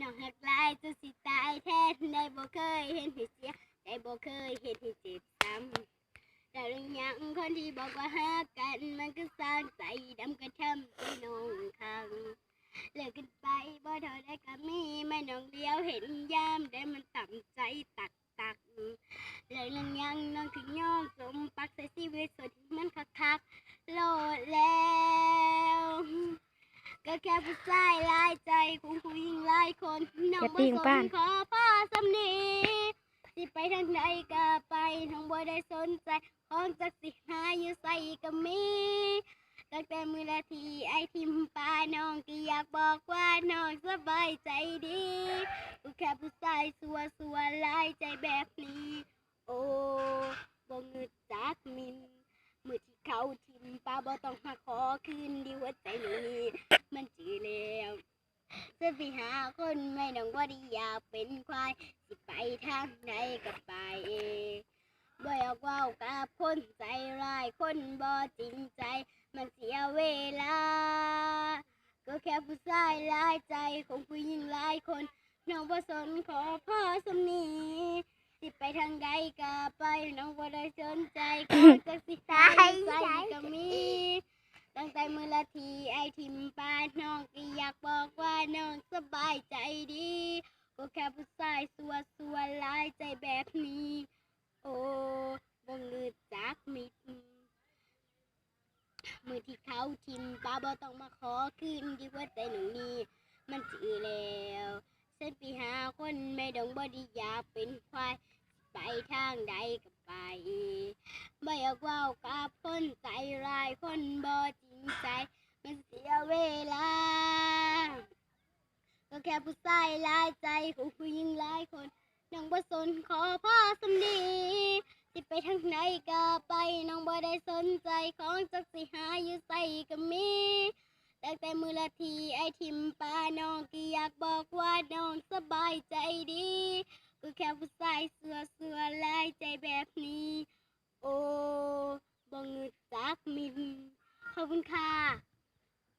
น้องหักหลายจนสิตายแทนได้บ่เคยเห็นให้เสียได้บ่เคยเห็นให้เจ็บซ้ำแต่เรื่องยังคนที่บอกว่าฮักกันมันก็สร้างใจดำกระทำใจน้องคังเลิกกันไปบ่เท่าได้ก็มีไม่น้องเดียวเห็นยามได้มันต่ำใจตักเลยเรื่องยังน้องถึงยอมสมปักใส่ชีวิตสดมันคักโลดแล้วก็แค่ผู้ชายหลายใจของผู้หญิงหลายคนน้องบ่สนขอพ่อสำนีสิไปทางใดก็ไปน้องบ่ได้สนใจของจักสิหาอยู่ใส่ก็มีตั้งแต่มื้อละทีไอทิมปาน้องก็อยากบอกว่าน้องสบายใจดีกูแค่ผู้ชายสัวหลายใจแบบนี้โอ้บ่งึดจักมินมือที่เขาทิมปาบ่ต้องมาขอคืนดีหัวใจนี้มันจือแล้วจะไปหาคนไม่น้องบ่ได้อยากเป็นควายสิไปทางไหนก็ไปบ่อยากเว้ากับคนใจร้ายคนบ่จริงใจมันเสียเวลาก็แค่ผู้ชายหลายใจของผู้หญิงหลายคนน้องบ่สนขอพ่อสำนีสิไปทางใดก็ไปน้องบ่ได้สนใจขอจักสิตายใส่ก็มีตั้งแต่มื้อละทีไอทิมปาน้องก็อยากบอกว่าน้องสบายใจดีก็แค่ผู้ชายสัวหลายใจแบบนี้โอ้บ่งึดจักมิดมือที่เขาทิมปาบ่ต้องมาขอคืนดีกว่าใจหนูนี่มันจือแล้วฉันไปหาคนไม่ดองบ่ได้อยากเป็นควายไปทางใดก็ไปบ่อยากเว้ากับคนใจร้ายคนบ่จริงใจมันเสียเวลาก็แค่ผู้ชายหลายใจของผู้หญิงหลายคนน้องบ่สนขอพ่อสำนีสิไปทางไหนก็ไปน้องบ่ได้สนใจของจักสิหาอยู่ใส่ก็มีตั้งแต่มื้อละทีไอทิมปาน้องก็อยากบอกว่าน้องสบายใจดีก็แค่ผู้ชายสัวหลายใจแบบนี้โอ้บ่งึดจักมินขอบคุณค่ะ